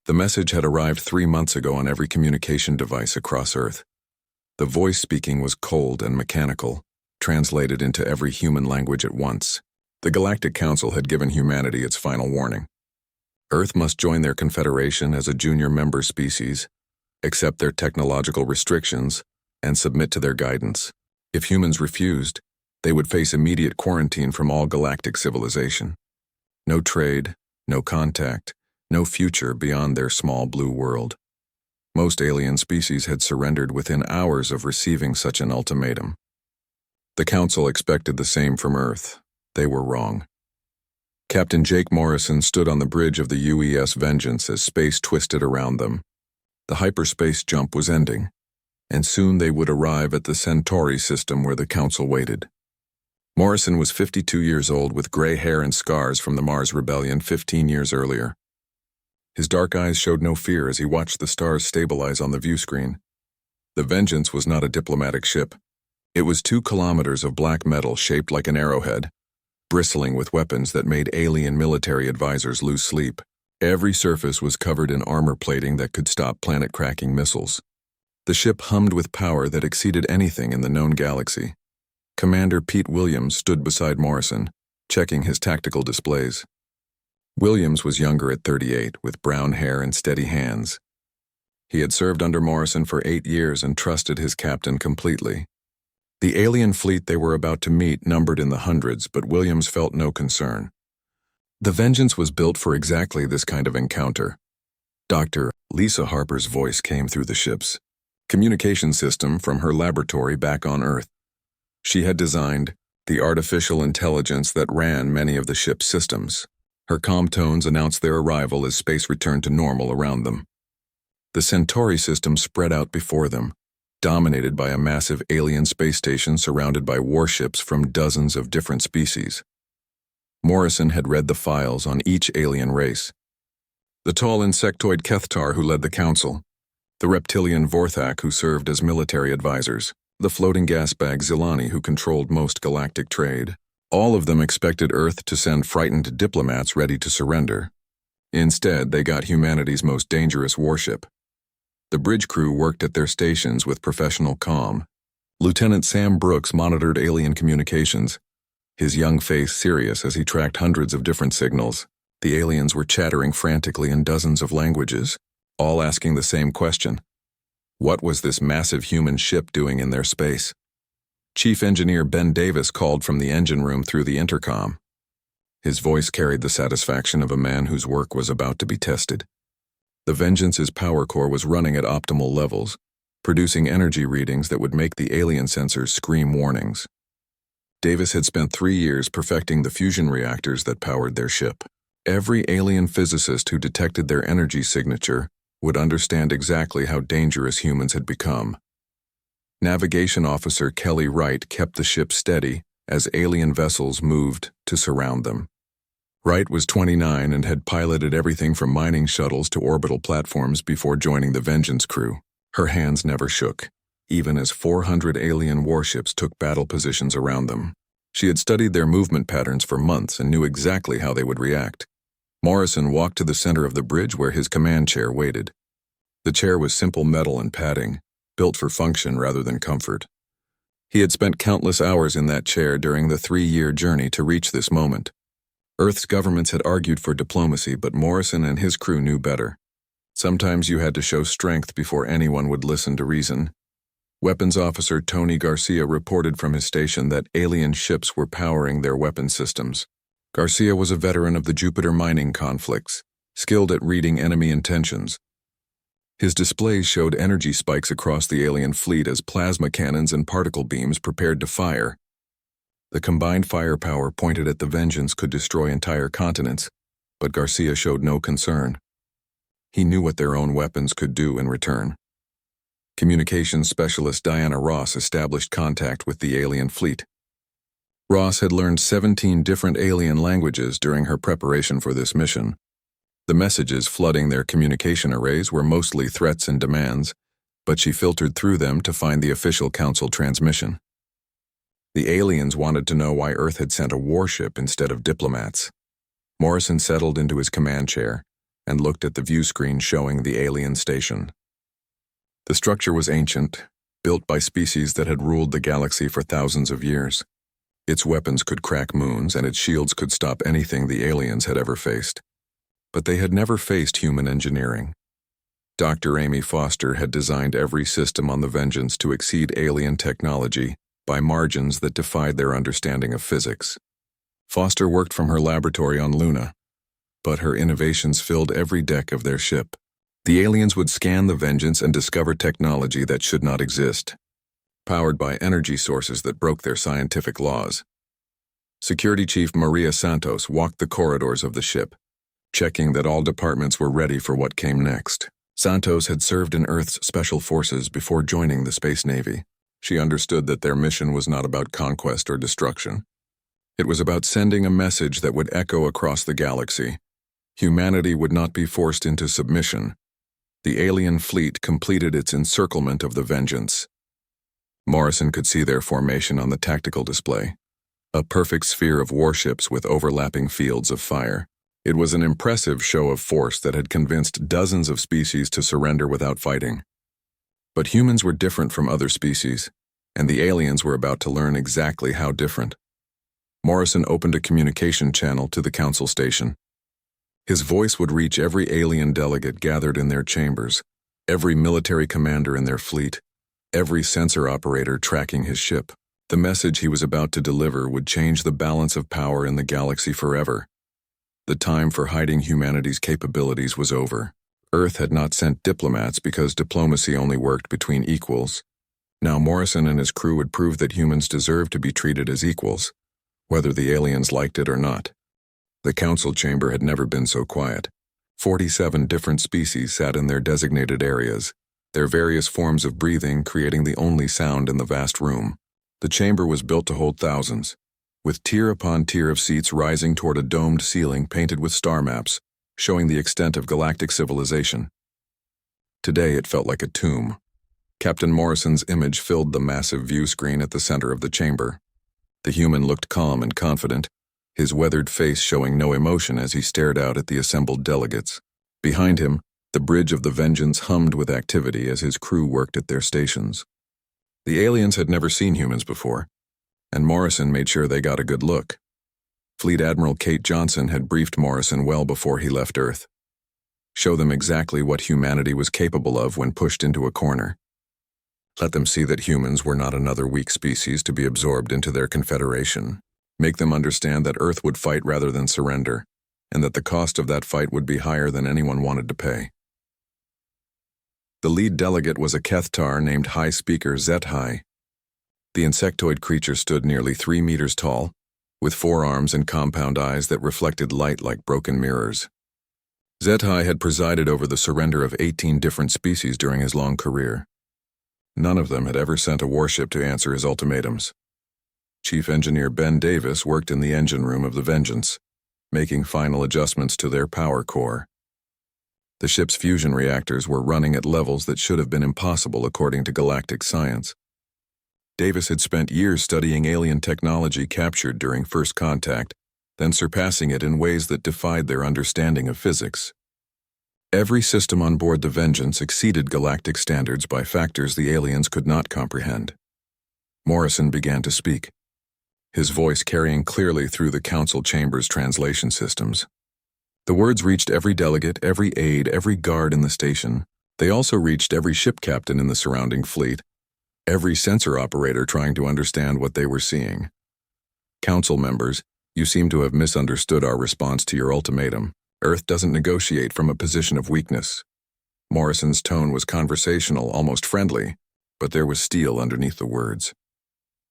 The message had arrived 3 months ago on every communication device across Earth. The voice speaking was cold and mechanical, translated into every human language at once. The Galactic Council had given humanity its final warning. Earth must join their confederation as a junior member species, accept their technological restrictions, and submit to their guidance. If humans refused, they would face immediate quarantine from all galactic civilization. No trade, no contact, no future beyond their small blue world. Most alien species had surrendered within hours of receiving such an ultimatum. The Council expected the same from Earth. They were wrong. Captain Jake Morrison stood on the bridge of the UES Vengeance as space twisted around them. The hyperspace jump was ending, and soon they would arrive at the Centauri system where the Council waited. Morrison was 52 years old with gray hair and scars from the Mars Rebellion 15 years earlier. His dark eyes showed no fear as he watched the stars stabilize on the view screen. The Vengeance was not a diplomatic ship. It was 2 kilometers of black metal shaped like an arrowhead, bristling with weapons that made alien military advisors lose sleep. Every surface was covered in armor plating that could stop planet-cracking missiles. The ship hummed with power that exceeded anything in the known galaxy. Commander Pete Williams stood beside Morrison, checking his tactical displays. Williams was younger at 38, with brown hair and steady hands. He had served under Morrison for 8 years and trusted his captain completely. The alien fleet they were about to meet numbered in the hundreds, but Williams felt no concern. The Vengeance was built for exactly this kind of encounter. Dr. Lisa Harper's voice came through the ship's communication system from her laboratory back on Earth. She had designed the artificial intelligence that ran many of the ship's systems. Her calm tones announced their arrival as space returned to normal around them. The Centauri system spread out before them, dominated by a massive alien space station surrounded by warships from dozens of different species. Morrison had read the files on each alien race. The tall insectoid Kethtar who led the council, the reptilian Vorthak who served as military advisors, the floating gas bag Zilani who controlled most galactic trade. All of them expected Earth to send frightened diplomats ready to surrender. Instead, they got humanity's most dangerous warship. The bridge crew worked at their stations with professional calm. Lieutenant Sam Brooks monitored alien communications, his young face serious as he tracked hundreds of different signals. The aliens were chattering frantically in dozens of languages, all asking the same question. What was this massive human ship doing in their space? Chief Engineer Ben Davis called from the engine room through the intercom. His voice carried the satisfaction of a man whose work was about to be tested. The Vengeance's power core was running at optimal levels, producing energy readings that would make the alien sensors scream warnings. Davis had spent 3 years perfecting the fusion reactors that powered their ship. Every alien physicist who detected their energy signature would understand exactly how dangerous humans had become. Navigation Officer Kelly Wright kept the ship steady as alien vessels moved to surround them. Wright was 29 and had piloted everything from mining shuttles to orbital platforms before joining the Vengeance crew. Her hands never shook, even as 400 alien warships took battle positions around them. She had studied their movement patterns for months and knew exactly how they would react. Morrison walked to the center of the bridge where his command chair waited. The chair was simple metal and padding, built for function rather than comfort. He had spent countless hours in that chair during the 3-year journey to reach this moment. Earth's governments had argued for diplomacy, but Morrison and his crew knew better. Sometimes you had to show strength before anyone would listen to reason. Weapons Officer Tony Garcia reported from his station that alien ships were powering their weapon systems. Garcia was a veteran of the Jupiter mining conflicts, skilled at reading enemy intentions. His displays showed energy spikes across the alien fleet as plasma cannons and particle beams prepared to fire. The combined firepower pointed at the Vengeance could destroy entire continents, but Garcia showed no concern. He knew what their own weapons could do in return. Communications specialist Diana Ross established contact with the alien fleet. Ross had learned 17 different alien languages during her preparation for this mission. The messages flooding their communication arrays were mostly threats and demands, but she filtered through them to find the official council transmission. The aliens wanted to know why Earth had sent a warship instead of diplomats. Morrison settled into his command chair, and looked at the view screen showing the alien station. The structure was ancient, built by species that had ruled the galaxy for thousands of years. Its weapons could crack moons, and its shields could stop anything the aliens had ever faced. But they had never faced human engineering. Dr. Amy Foster had designed every system on the Vengeance to exceed alien technology by margins that defied their understanding of physics. Foster worked from her laboratory on Luna, but her innovations filled every deck of their ship. The aliens would scan the Vengeance and discover technology that should not exist, powered by energy sources that broke their scientific laws. Security Chief Maria Santos walked the corridors of the ship, checking that all departments were ready for what came next. Santos had served in Earth's Special Forces before joining the Space Navy. She understood that their mission was not about conquest or destruction. It was about sending a message that would echo across the galaxy. Humanity would not be forced into submission. The alien fleet completed its encirclement of the Vengeance. Morrison could see their formation on the tactical display, a perfect sphere of warships with overlapping fields of fire. It was an impressive show of force that had convinced dozens of species to surrender without fighting. But humans were different from other species, and the aliens were about to learn exactly how different. Morrison opened a communication channel to the council station. His voice would reach every alien delegate gathered in their chambers, every military commander in their fleet, every sensor operator tracking his ship. The message he was about to deliver would change the balance of power in the galaxy forever. The time for hiding humanity's capabilities was over. Earth had not sent diplomats because diplomacy only worked between equals. Now Morrison and his crew would prove that humans deserved to be treated as equals, whether the aliens liked it or not. The council chamber had never been so quiet. 47 different species sat in their designated areas, their various forms of breathing creating the only sound in the vast room. The chamber was built to hold thousands, with tier upon tier of seats rising toward a domed ceiling painted with star maps, showing the extent of galactic civilization. Today it felt like a tomb. Captain Morrison's image filled the massive view screen at the center of the chamber. The human looked calm and confident, his weathered face showing no emotion as he stared out at the assembled delegates. Behind him, the bridge of the Vengeance hummed with activity as his crew worked at their stations. The aliens had never seen humans before, and Morrison made sure they got a good look. Fleet Admiral Kate Johnson had briefed Morrison well before he left Earth. Show them exactly what humanity was capable of when pushed into a corner. Let them see that humans were not another weak species to be absorbed into their confederation. Make them understand that Earth would fight rather than surrender, and that the cost of that fight would be higher than anyone wanted to pay. The lead delegate was a Kethtar named High Speaker Zethai. The insectoid creature stood nearly 3 meters tall, with 4 arms and compound eyes that reflected light like broken mirrors. Zethai had presided over the surrender of 18 different species during his long career. None of them had ever sent a warship to answer his ultimatums. Chief Engineer Ben Davis worked in the engine room of the Vengeance, making final adjustments to their power core. The ship's fusion reactors were running at levels that should have been impossible according to galactic science. Davis had spent years studying alien technology captured during First Contact, then surpassing it in ways that defied their understanding of physics. Every system on board the Vengeance exceeded galactic standards by factors the aliens could not comprehend. Morrison began to speak, his voice carrying clearly through the council chamber's translation systems. The words reached every delegate, every aide, every guard in the station. They also reached every ship captain in the surrounding fleet, every sensor operator trying to understand what they were seeing. Council members, you seem to have misunderstood our response to your ultimatum. Earth doesn't negotiate from a position of weakness. Morrison's tone was conversational, almost friendly, but there was steel underneath the words.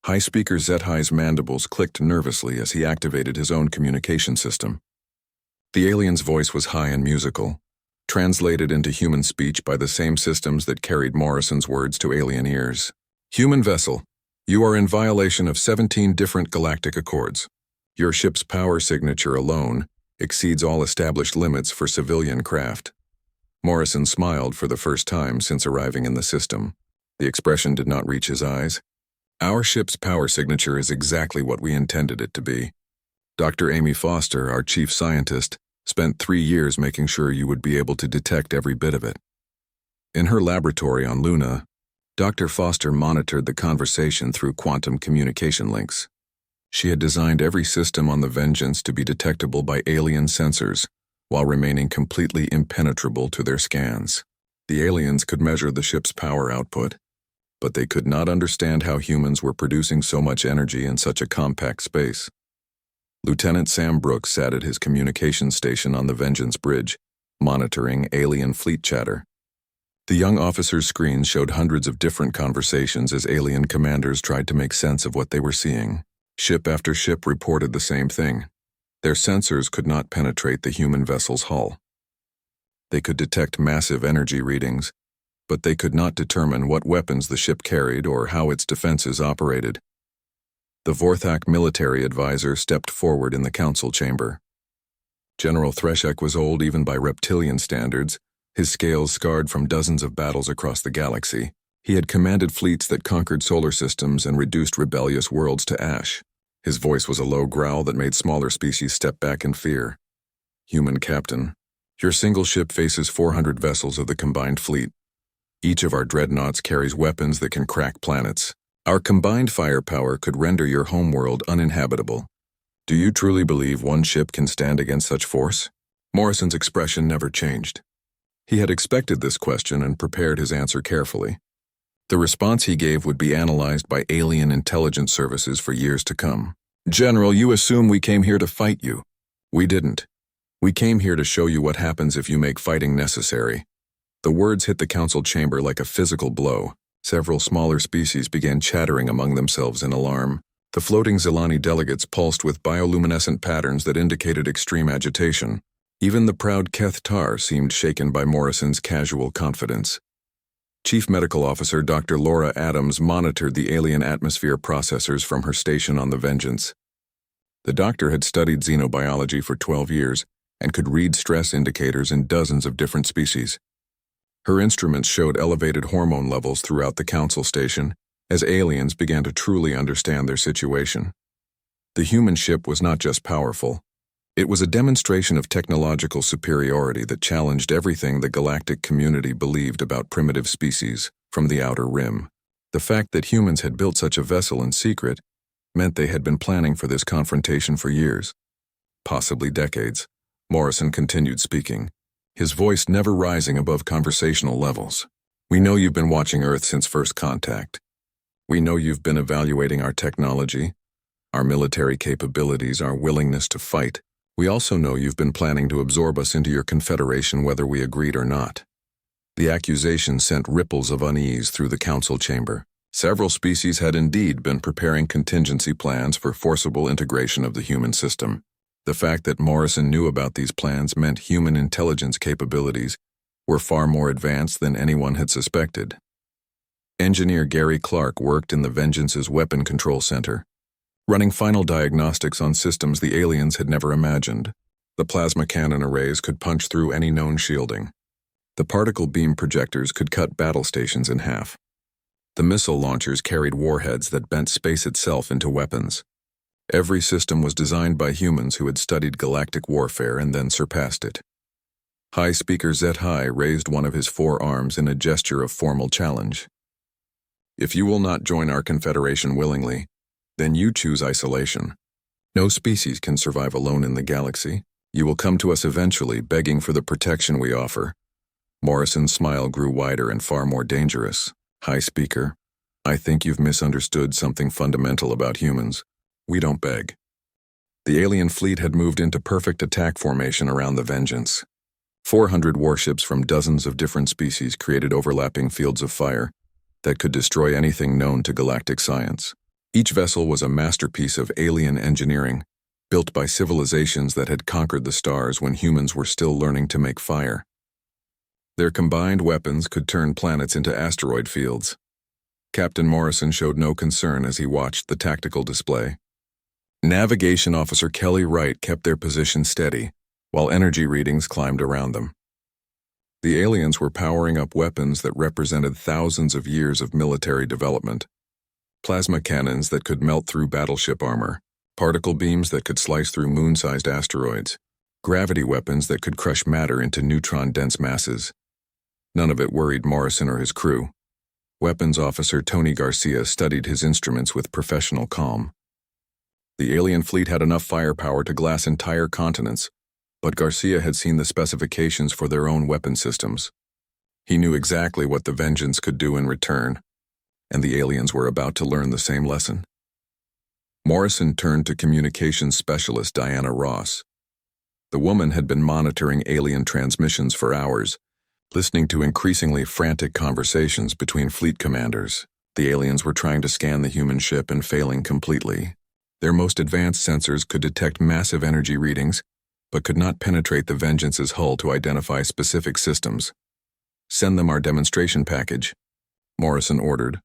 High Speaker Zethai's mandibles clicked nervously as he activated his own communication system. The alien's voice was high and musical, translated into human speech by the same systems that carried Morrison's words to alien ears. Human vessel, you are in violation of 17 different galactic accords. Your ship's power signature alone exceeds all established limits for civilian craft. Morrison smiled for the first time since arriving in the system. The expression did not reach his eyes. Our ship's power signature is exactly what we intended it to be. Dr. Amy Foster, our chief scientist, Spent 3 years making sure you would be able to detect every bit of it. In her laboratory on Luna, Dr. Foster monitored the conversation through quantum communication links. She had designed every system on the Vengeance to be detectable by alien sensors, while remaining completely impenetrable to their scans. The aliens could measure the ship's power output, but they could not understand how humans were producing so much energy in such a compact space. Lieutenant Sam Brooks sat at his communications station on the Vengeance bridge, monitoring alien fleet chatter. The young officer's screens showed hundreds of different conversations as alien commanders tried to make sense of what they were seeing. Ship after ship reported the same thing. Their sensors could not penetrate the human vessel's hull. They could detect massive energy readings, but they could not determine what weapons the ship carried or how its defenses operated. The Vorthak military advisor stepped forward in the council chamber. General Threshek was old even by reptilian standards, his scales scarred from dozens of battles across the galaxy. He had commanded fleets that conquered solar systems and reduced rebellious worlds to ash. His voice was a low growl that made smaller species step back in fear. Human captain, your single ship faces 400 vessels of the combined fleet. Each of our dreadnoughts carries weapons that can crack planets. Our combined firepower could render your homeworld uninhabitable. Do you truly believe one ship can stand against such force? Morrison's expression never changed. He had expected this question and prepared his answer carefully. The response he gave would be analyzed by alien intelligence services for years to come. General, you assume we came here to fight you. We didn't. We came here to show you what happens if you make fighting necessary. The words hit the council chamber like a physical blow. Several smaller species began chattering among themselves in alarm. The floating Zilani delegates pulsed with bioluminescent patterns that indicated extreme agitation. Even the proud Keth Tar seemed shaken by Morrison's casual confidence. Chief Medical Officer Dr. Laura Adams monitored the alien atmosphere processors from her station on the Vengeance. The doctor had studied xenobiology for 12 years and could read stress indicators in dozens of different species. Her instruments showed elevated hormone levels throughout the council station as aliens began to truly understand their situation. The human ship was not just powerful. It was a demonstration of technological superiority that challenged everything the galactic community believed about primitive species from the outer rim. The fact that humans had built such a vessel in secret meant they had been planning for this confrontation for years, possibly decades. Morrison continued speaking, his voice never rising above conversational levels. We know you've been watching Earth since first contact. We know you've been evaluating our technology, our military capabilities, our willingness to fight. We also know you've been planning to absorb us into your confederation whether we agreed or not. The accusation sent ripples of unease through the council chamber. Several species had indeed been preparing contingency plans for forcible integration of the human system. The fact that Morrison knew about these plans meant human intelligence capabilities were far more advanced than anyone had suspected. Engineer Gary Clark worked in the Vengeance's Weapon Control Center, running final diagnostics on systems the aliens had never imagined. The plasma cannon arrays could punch through any known shielding. The particle beam projectors could cut battle stations in half. The missile launchers carried warheads that bent space itself into weapons. Every system was designed by humans who had studied galactic warfare and then surpassed it. High Speaker Zet High raised one of his 4 arms in a gesture of formal challenge. If you will not join our confederation willingly, then you choose isolation. No species can survive alone in the galaxy. You will come to us eventually, begging for the protection we offer. Morrison's smile grew wider and far more dangerous. High Speaker, I think you've misunderstood something fundamental about humans. We don't beg. The alien fleet had moved into perfect attack formation around the Vengeance. 400 warships from dozens of different species created overlapping fields of fire that could destroy anything known to galactic science. Each vessel was a masterpiece of alien engineering, built by civilizations that had conquered the stars when humans were still learning to make fire. Their combined weapons could turn planets into asteroid fields. Captain Morrison showed no concern as he watched the tactical display. Navigation Officer Kelly Wright kept their position steady, while energy readings climbed around them. The aliens were powering up weapons that represented thousands of years of military development. Plasma cannons that could melt through battleship armor, particle beams that could slice through moon-sized asteroids. Gravity weapons that could crush matter into neutron-dense masses. None of it worried Morrison or his crew. Weapons Officer Tony Garcia studied his instruments with professional calm. The alien fleet had enough firepower to glass entire continents, but Garcia had seen the specifications for their own weapon systems. He knew exactly what the Vengeance could do in return, and the aliens were about to learn the same lesson. Morrison turned to communications specialist Diana Ross. The woman had been monitoring alien transmissions for hours, listening to increasingly frantic conversations between fleet commanders. The aliens were trying to scan the human ship and failing completely. Their most advanced sensors could detect massive energy readings, but could not penetrate the Vengeance's hull to identify specific systems. "Send them our demonstration package," Morrison ordered.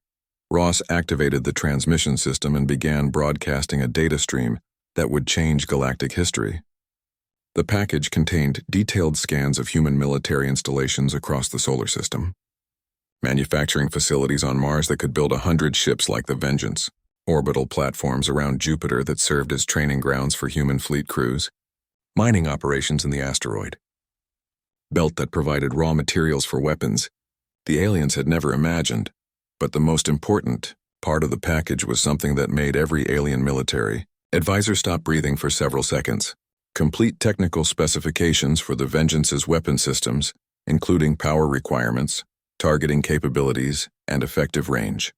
Ross activated the transmission system and began broadcasting a data stream that would change galactic history. The package contained detailed scans of human military installations across the solar system, manufacturing facilities on Mars that could build 100 ships like the Vengeance, orbital platforms around Jupiter that served as training grounds for human fleet crews, mining operations in the asteroid belt that provided raw materials for weapons the aliens had never imagined. But the most important part of the package was something that made every alien military advisor stop breathing for several seconds. Complete technical specifications for the Vengeance's weapon systems, including power requirements, targeting capabilities, and effective range.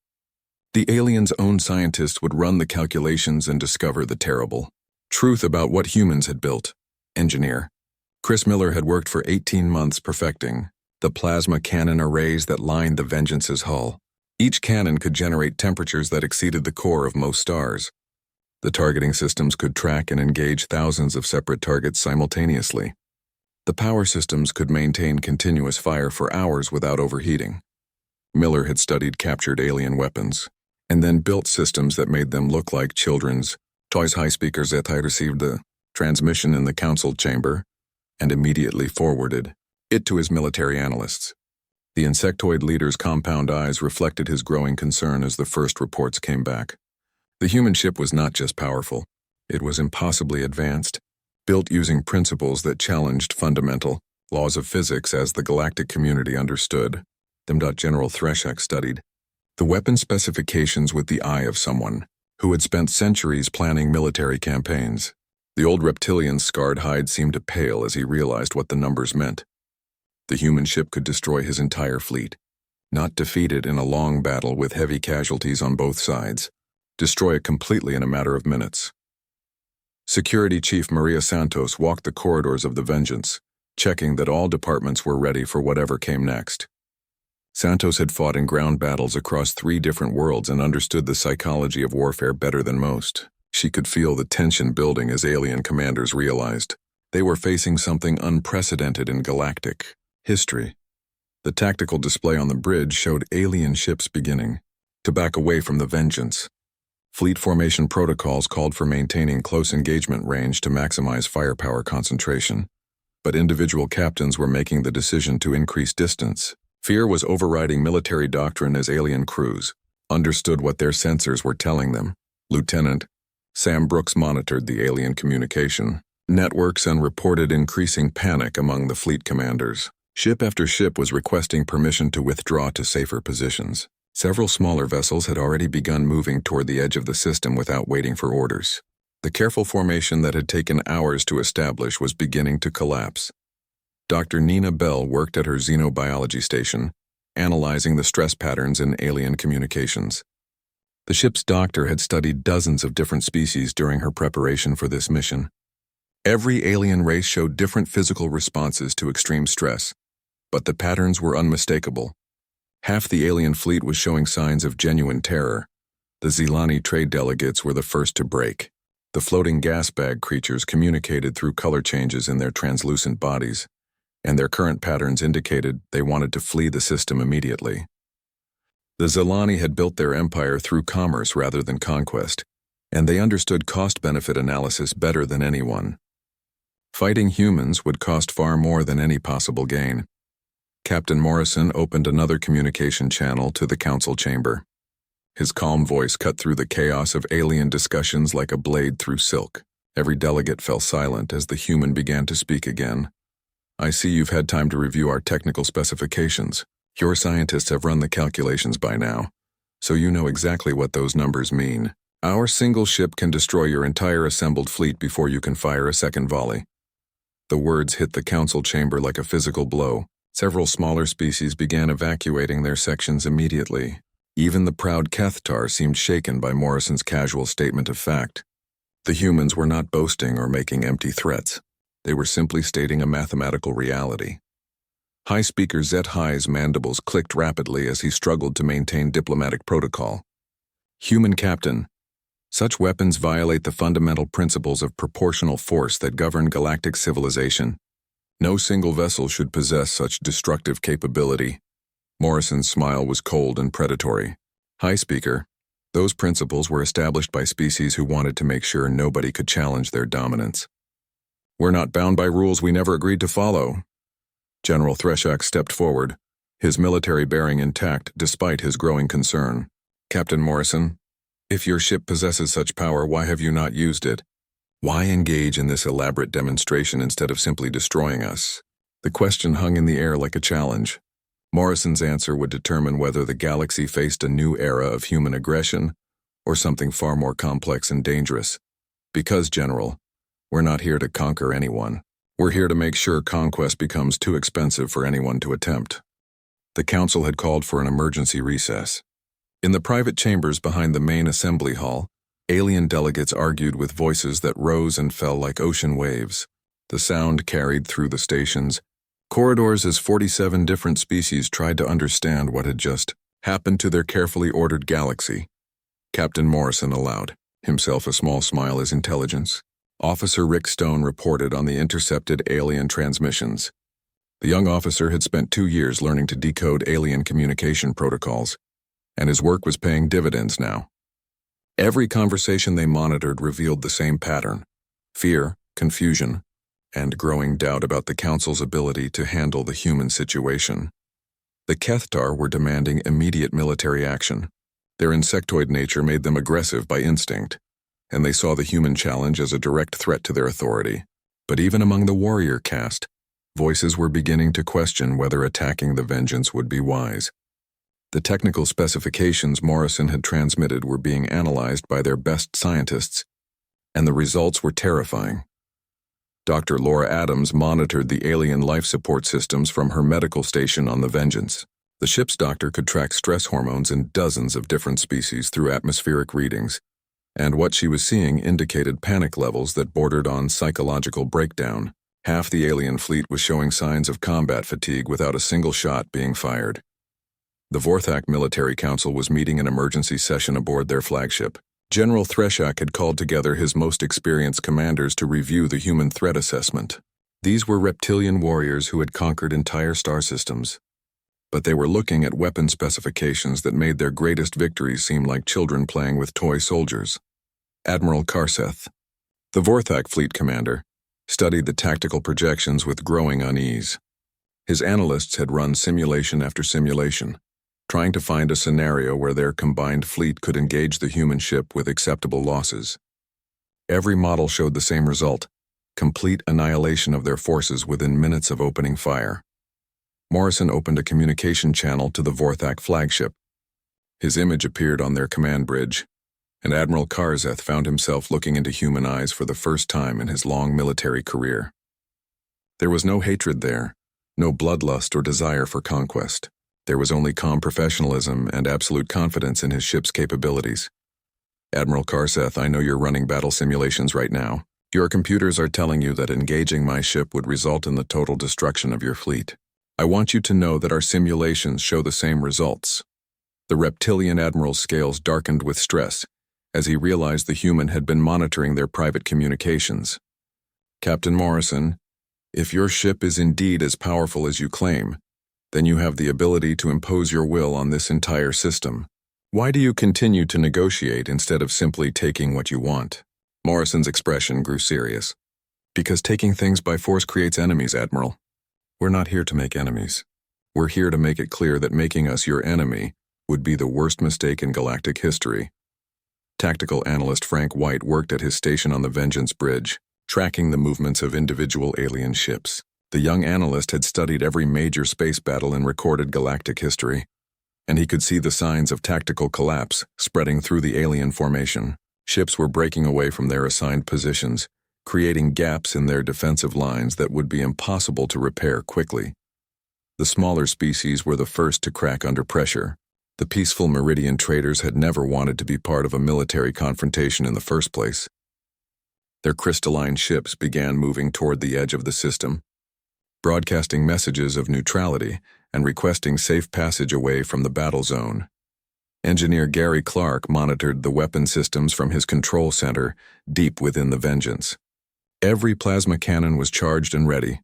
The aliens' own scientists would run the calculations and discover the terrible truth about what humans had built. Engineer Chris Miller had worked for 18 months perfecting the plasma cannon arrays that lined the Vengeance's hull. Each cannon could generate temperatures that exceeded the core of most stars. The targeting systems could track and engage thousands of separate targets simultaneously. The power systems could maintain continuous fire for hours without overheating. Miller had studied captured alien weapons, and then built systems that made them look like children's toys. High speakers that I received the transmission in the council chamber and immediately forwarded it to his military analysts. The insectoid leader's compound eyes reflected his growing concern as the first reports came back. The human ship was not just powerful, it was impossibly advanced, built using principles that challenged fundamental laws of physics as the galactic community understood them. General Thresek studied the weapon specifications with the eye of someone who had spent centuries planning military campaigns. The old reptilian's scarred hide seemed to pale as he realized what the numbers meant. The human ship could destroy his entire fleet, not defeat it in a long battle with heavy casualties on both sides, destroy it completely in a matter of minutes. Security Chief Maria Santos walked the corridors of the Vengeance, checking that all departments were ready for whatever came next. Santos had fought in ground battles across 3 different worlds and understood the psychology of warfare better than most. She could feel the tension building as alien commanders realized they were facing something unprecedented in galactic history. The tactical display on the bridge showed alien ships beginning to back away from the Vengeance. Fleet formation protocols called for maintaining close engagement range to maximize firepower concentration, but individual captains were making the decision to increase distance. Fear was overriding military doctrine as alien crews understood what their sensors were telling them. Lieutenant Sam Brooks monitored the alien communication networks and reported increasing panic among the fleet commanders. Ship after ship was requesting permission to withdraw to safer positions. Several smaller vessels had already begun moving toward the edge of the system without waiting for orders. The careful formation that had taken hours to establish was beginning to collapse. Dr. Nina Bell worked at her xenobiology station, analyzing the stress patterns in alien communications. The ship's doctor had studied dozens of different species during her preparation for this mission. Every alien race showed different physical responses to extreme stress, but the patterns were unmistakable. Half the alien fleet was showing signs of genuine terror. The Zelani trade delegates were the first to break. The floating gas bag creatures communicated through color changes in their translucent bodies, and their current patterns indicated they wanted to flee the system immediately. The Zelani had built their empire through commerce rather than conquest, and they understood cost-benefit analysis better than anyone. Fighting humans would cost far more than any possible gain. Captain Morrison opened another communication channel to the council chamber. His calm voice cut through the chaos of alien discussions like a blade through silk. Every delegate fell silent as the human began to speak again. I see you've had time to review our technical specifications. Your scientists have run the calculations by now, so you know exactly what those numbers mean. Our single ship can destroy your entire assembled fleet before you can fire a second volley. The words hit the council chamber like a physical blow. Several smaller species began evacuating their sections immediately. Even the proud Kethtar seemed shaken by Morrison's casual statement of fact. The humans were not boasting or making empty threats. They were simply stating a mathematical reality. High Speaker Zet High's mandibles clicked rapidly as he struggled to maintain diplomatic protocol. Human Captain, such weapons violate the fundamental principles of proportional force that govern galactic civilization. No single vessel should possess such destructive capability. Morrison's smile was cold and predatory. High Speaker, those principles were established by species who wanted to make sure nobody could challenge their dominance. We're not bound by rules we never agreed to follow. General Threshak stepped forward, his military bearing intact despite his growing concern. Captain Morrison, if your ship possesses such power, why have you not used it? Why engage in this elaborate demonstration instead of simply destroying us? The question hung in the air like a challenge. Morrison's answer would determine whether the galaxy faced a new era of human aggression or something far more complex and dangerous. Because, General, we're not here to conquer anyone. We're here to make sure conquest becomes too expensive for anyone to attempt. The council had called for an emergency recess. In the private chambers behind the main assembly hall, alien delegates argued with voices that rose and fell like ocean waves. The sound carried through the stations, corridors as 47 different species tried to understand what had just happened to their carefully ordered galaxy. Captain Morrison allowed himself a small smile as intelligence. Officer Rick Stone reported on the intercepted alien transmissions. The young officer had spent 2 years learning to decode alien communication protocols, and his work was paying dividends now. Every conversation they monitored revealed the same pattern: fear, confusion, and growing doubt about the Council's ability to handle the human situation. The Kethtar were demanding immediate military action. Their insectoid nature made them aggressive by instinct, and they saw the human challenge as a direct threat to their authority. But even among the warrior caste, voices were beginning to question whether attacking the Vengeance would be wise. The technical specifications Morrison had transmitted were being analyzed by their best scientists, and the results were terrifying. Dr. Laura Adams monitored the alien life support systems from her medical station on the Vengeance. The ship's doctor could track stress hormones in dozens of different species through atmospheric readings, and what she was seeing indicated panic levels that bordered on psychological breakdown. Half the alien fleet was showing signs of combat fatigue without a single shot being fired. The Vorthak Military Council was meeting an emergency session aboard their flagship. General Threshak had called together his most experienced commanders to review the human threat assessment. These were reptilian warriors who had conquered entire star systems, but they were looking at weapon specifications that made their greatest victories seem like children playing with toy soldiers. Admiral Karseth, the Vorthak fleet commander, studied the tactical projections with growing unease. His analysts had run simulation after simulation, trying to find a scenario where their combined fleet could engage the human ship with acceptable losses. Every model showed the same result: complete annihilation of their forces within minutes of opening fire. Morrison opened a communication channel to the Vorthak flagship. His image appeared on their command bridge, and Admiral Karseth found himself looking into human eyes for the first time in his long military career. There was no hatred there, no bloodlust or desire for conquest. There was only calm professionalism and absolute confidence in his ship's capabilities. Admiral Karseth, I know you're running battle simulations right now. Your computers are telling you that engaging my ship would result in the total destruction of your fleet. I want you to know that our simulations show the same results. The reptilian admiral's scales darkened with stress as he realized the human had been monitoring their private communications. Captain Morrison, if your ship is indeed as powerful as you claim, then you have the ability to impose your will on this entire system. Why do you continue to negotiate instead of simply taking what you want? Morrison's expression grew serious. Because taking things by force creates enemies, Admiral. We're not here to make enemies. We're here to make it clear that making us your enemy would be the worst mistake in galactic history. Tactical analyst Frank White worked at his station on the Vengeance Bridge, tracking the movements of individual alien ships. The young analyst had studied every major space battle in recorded galactic history, and he could see the signs of tactical collapse spreading through the alien formation. Ships were breaking away from their assigned positions, creating gaps in their defensive lines that would be impossible to repair quickly. The smaller species were the first to crack under pressure. The peaceful Meridian traders had never wanted to be part of a military confrontation in the first place. Their crystalline ships began moving toward the edge of the system, broadcasting messages of neutrality and requesting safe passage away from the battle zone. Engineer Gary Clark monitored the weapon systems from his control center deep within the Vengeance. Every plasma cannon was charged and ready.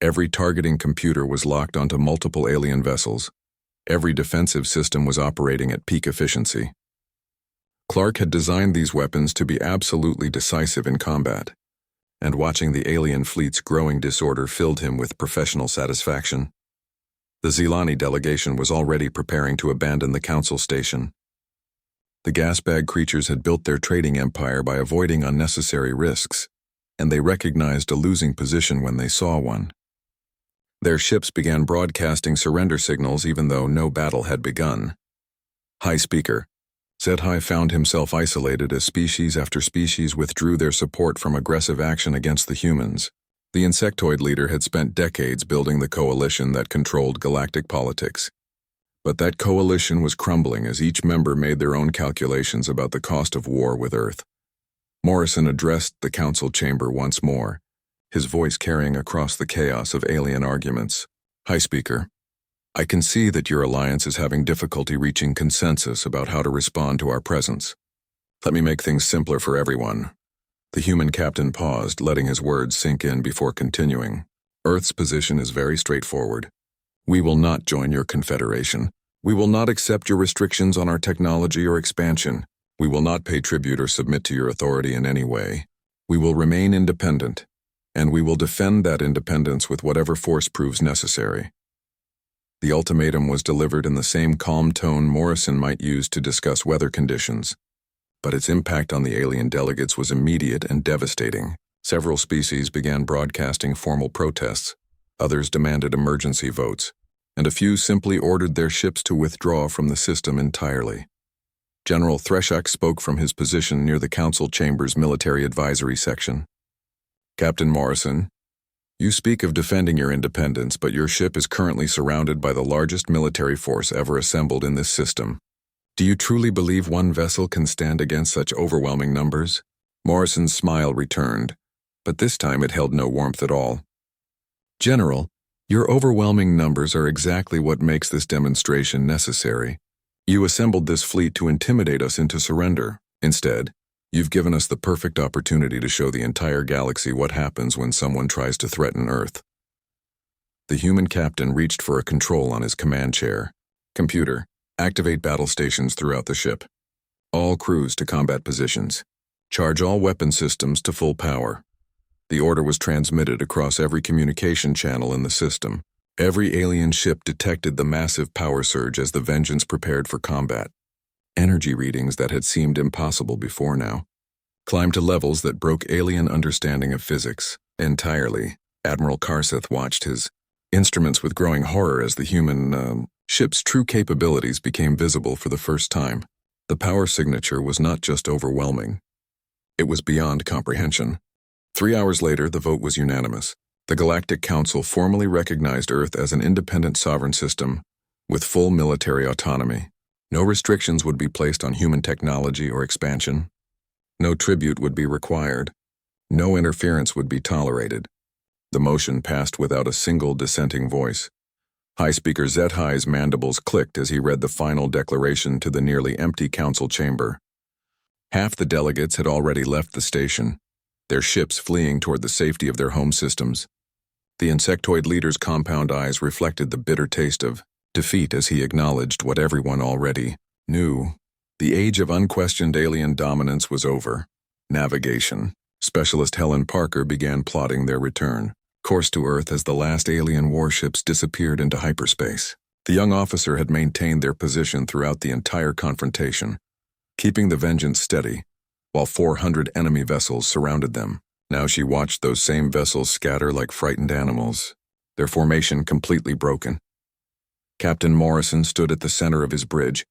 Every targeting computer was locked onto multiple alien vessels. Every defensive system was operating at peak efficiency. Clark had designed these weapons to be absolutely decisive in combat, and watching the alien fleet's growing disorder filled him with professional satisfaction. The Zelani delegation was already preparing to abandon the council station. The gasbag creatures had built their trading empire by avoiding unnecessary risks, and they recognized a losing position when they saw one. Their ships began broadcasting surrender signals even though no battle had begun. High Speaker. HFY found himself isolated as species after species withdrew their support from aggressive action against the humans. The insectoid leader had spent decades building the coalition that controlled galactic politics. But that coalition was crumbling as each member made their own calculations about the cost of war with Earth. Morrison addressed the council chamber once more, his voice carrying across the chaos of alien arguments. High Speaker, I can see that your alliance is having difficulty reaching consensus about how to respond to our presence. Let me make things simpler for everyone. The human captain paused, letting his words sink in before continuing. Earth's position is very straightforward. We will not join your confederation. We will not accept your restrictions on our technology or expansion. We will not pay tribute or submit to your authority in any way. We will remain independent, and we will defend that independence with whatever force proves necessary. The ultimatum was delivered in the same calm tone Morrison might use to discuss weather conditions, but its impact on the alien delegates was immediate and devastating. Several species began broadcasting formal protests, others demanded emergency votes, and a few simply ordered their ships to withdraw from the system entirely. General Threshak spoke from his position near the council chamber's military advisory section. Captain Morrison, you speak of defending your independence, but your ship is currently surrounded by the largest military force ever assembled in this system. Do you truly believe one vessel can stand against such overwhelming numbers? Morrison's smile returned, but this time it held no warmth at all. General, your overwhelming numbers are exactly what makes this demonstration necessary. You assembled this fleet to intimidate us into surrender. Instead, you've given us the perfect opportunity to show the entire galaxy what happens when someone tries to threaten Earth. The human captain reached for a control on his command chair. Computer, activate battle stations throughout the ship. All crews to combat positions. Charge all weapon systems to full power. The order was transmitted across every communication channel in the system. Every alien ship detected the massive power surge as the Vengeance prepared for combat. Energy readings that had seemed impossible before now climbed to levels that broke alien understanding of physics entirely. Admiral Karseth watched his instruments with growing horror as the human ship's true capabilities became visible for the first time. The power signature was not just overwhelming. It was beyond comprehension. 3 hours later, the vote was unanimous. The Galactic Council formally recognized Earth as an independent sovereign system with full military autonomy. No restrictions would be placed on human technology or expansion. No tribute would be required. No interference would be tolerated. The motion passed without a single dissenting voice. High Speaker HFY's mandibles clicked as he read the final declaration to the nearly empty council chamber. Half the delegates had already left the station, their ships fleeing toward the safety of their home systems. The insectoid leader's compound eyes reflected the bitter taste of defeat as he acknowledged what everyone already knew. The age of unquestioned alien dominance was over. Navigation. Specialist Helen Parker began plotting their return. Course to Earth as the last alien warships disappeared into hyperspace. The young officer had maintained their position throughout the entire confrontation, keeping the Vengeance steady, while 400 enemy vessels surrounded them. Now she watched those same vessels scatter like frightened animals, their formation completely broken. Captain Morrison stood at the center of his bridge,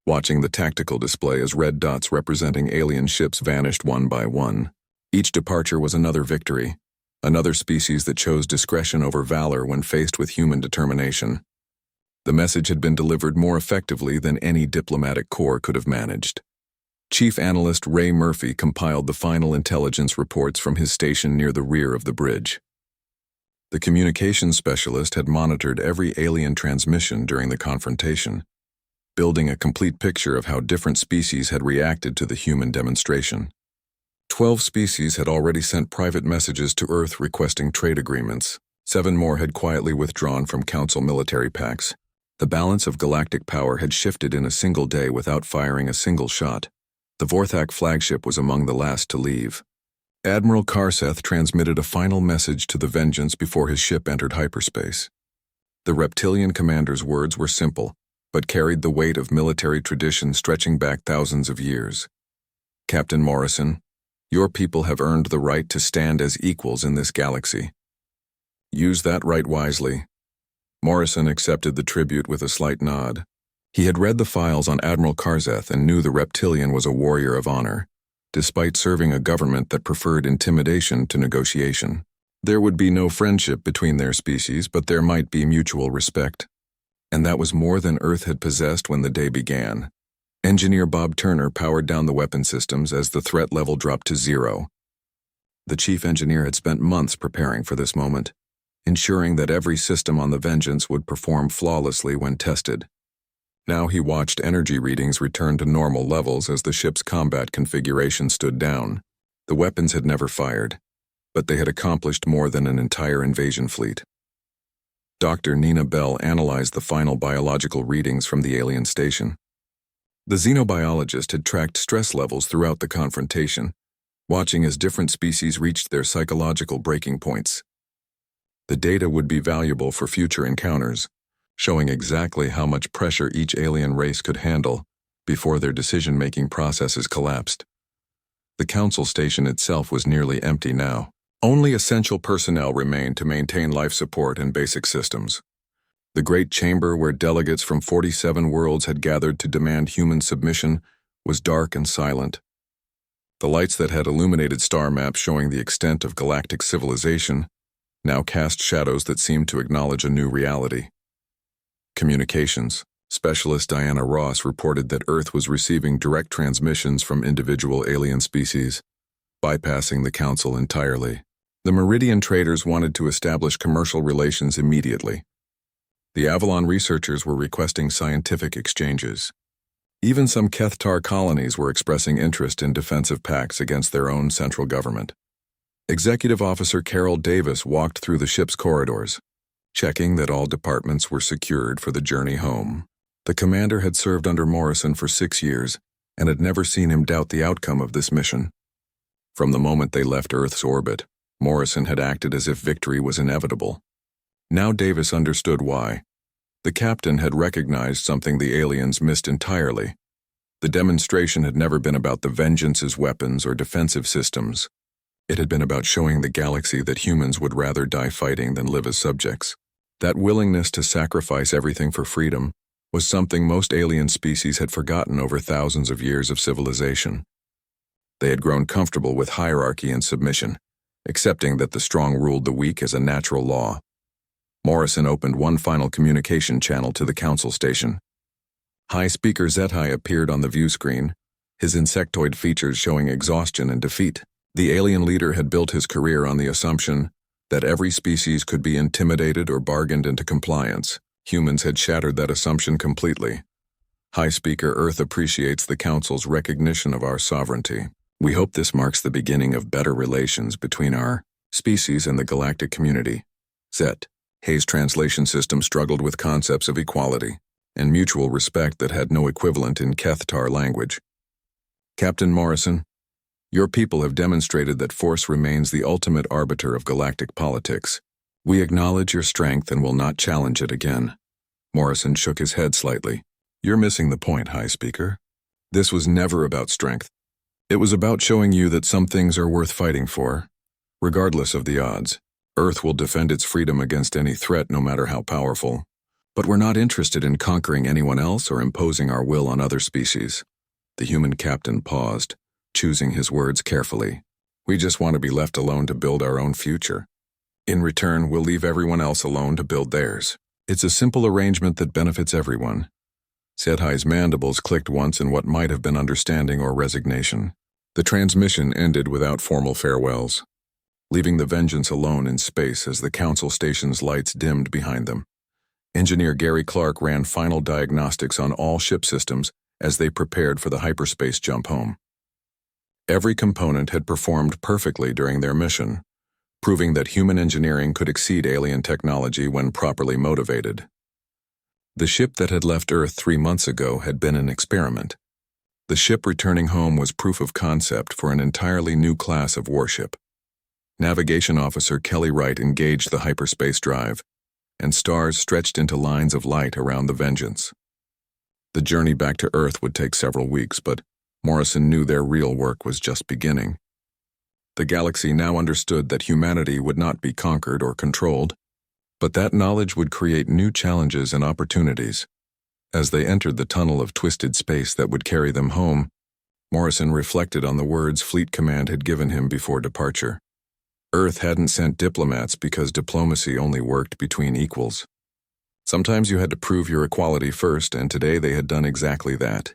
watching the tactical display as red dots representing alien ships vanished one by one. Each departure was another victory, another species that chose discretion over valor when faced with human determination. The message had been delivered more effectively than any diplomatic corps could have managed. Chief Analyst Ray Murphy compiled the final intelligence reports from his station near the rear of the bridge. The communications specialist had monitored every alien transmission during the confrontation, building a complete picture of how different species had reacted to the human demonstration. 12 species had already sent private messages to Earth requesting trade agreements. 7 more had quietly withdrawn from Council military pacts. The balance of galactic power had shifted in a single day without firing a single shot. The Vorthak flagship was among the last to leave. Admiral Karseth transmitted a final message to the Vengeance before his ship entered hyperspace. The reptilian commander's words were simple, but carried the weight of military tradition stretching back thousands of years. Captain Morrison, your people have earned the right to stand as equals in this galaxy. Use that right wisely. Morrison accepted the tribute with a slight nod. He had read the files on Admiral Karseth and knew the reptilian was a warrior of honor, despite serving a government that preferred intimidation to negotiation. There would be no friendship between their species, but there might be mutual respect. And that was more than Earth had possessed when the day began. Engineer Bob Turner powered down the weapon systems as the threat level dropped to 0. The chief engineer had spent months preparing for this moment, ensuring that every system on the Vengeance would perform flawlessly when tested. Now he watched energy readings return to normal levels as the ship's combat configuration stood down. The weapons had never fired, but they had accomplished more than an entire invasion fleet. Dr. Nina Bell analyzed the final biological readings from the alien station. The xenobiologist had tracked stress levels throughout the confrontation, watching as different species reached their psychological breaking points. The data would be valuable for future encounters, showing exactly how much pressure each alien race could handle before their decision-making processes collapsed. The council station itself was nearly empty now. Only essential personnel remained to maintain life support and basic systems. The great chamber where delegates from 47 worlds had gathered to demand human submission was dark and silent. The lights that had illuminated star maps showing the extent of galactic civilization now cast shadows that seemed to acknowledge a new reality. Communications specialist Diana Ross reported that Earth was receiving direct transmissions from individual alien species, bypassing the Council entirely. The Meridian traders wanted to establish commercial relations immediately. The Avalon researchers were requesting scientific exchanges. Even some Kethtar colonies were expressing interest in defensive pacts against their own central government. Executive Officer Carol Davis walked through the ship's corridors, checking that all departments were secured for the journey home. The commander had served under Morrison for 6 years and had never seen him doubt the outcome of this mission. From the moment they left Earth's orbit, Morrison had acted as if victory was inevitable. Now Davis understood why. The captain had recognized something the aliens missed entirely. The demonstration had never been about the Vengeance's weapons or defensive systems. It had been about showing the galaxy that humans would rather die fighting than live as subjects. That willingness to sacrifice everything for freedom was something most alien species had forgotten over thousands of years of civilization. They had grown comfortable with hierarchy and submission, accepting that the strong ruled the weak as a natural law. Morrison opened one final communication channel to the council station. High Speaker Zetai appeared on the view screen, his insectoid features showing exhaustion and defeat. The alien leader had built his career on the assumption that every species could be intimidated or bargained into compliance. Humans had shattered that assumption completely. High Speaker Earth appreciates the Council's recognition of our sovereignty. We hope this marks the beginning of better relations between our species and the galactic community. Zet. Hayes' translation system struggled with concepts of equality and mutual respect that had no equivalent in Kethtar language. Captain Morrison, your people have demonstrated that force remains the ultimate arbiter of galactic politics. We acknowledge your strength and will not challenge it again. Morrison shook his head slightly. You're missing the point, High Speaker. This was never about strength. It was about showing you that some things are worth fighting for, regardless of the odds. Earth will defend its freedom against any threat, no matter how powerful. But we're not interested in conquering anyone else or imposing our will on other species. The human captain paused, choosing his words carefully. We just want to be left alone to build our own future. In return, we'll leave everyone else alone to build theirs. It's a simple arrangement that benefits everyone. Sedhai's mandibles clicked once in what might have been understanding or resignation. The transmission ended without formal farewells, leaving the Vengeance alone in space as the Council Station's lights dimmed behind them. Engineer Gary Clark ran final diagnostics on all ship systems as they prepared for the hyperspace jump home. Every component had performed perfectly during their mission, proving that human engineering could exceed alien technology when properly motivated. The ship that had left Earth 3 months ago had been an experiment. The ship returning home was proof of concept for an entirely new class of warship. Navigation Officer Kelly Wright engaged the hyperspace drive, and stars stretched into lines of light around the Vengeance. The journey back to Earth would take several weeks, but Morrison knew their real work was just beginning. The galaxy now understood that humanity would not be conquered or controlled, but that knowledge would create new challenges and opportunities. As they entered the tunnel of twisted space that would carry them home, Morrison reflected on the words Fleet Command had given him before departure. Earth hadn't sent diplomats because diplomacy only worked between equals. Sometimes you had to prove your equality first, and today they had done exactly that.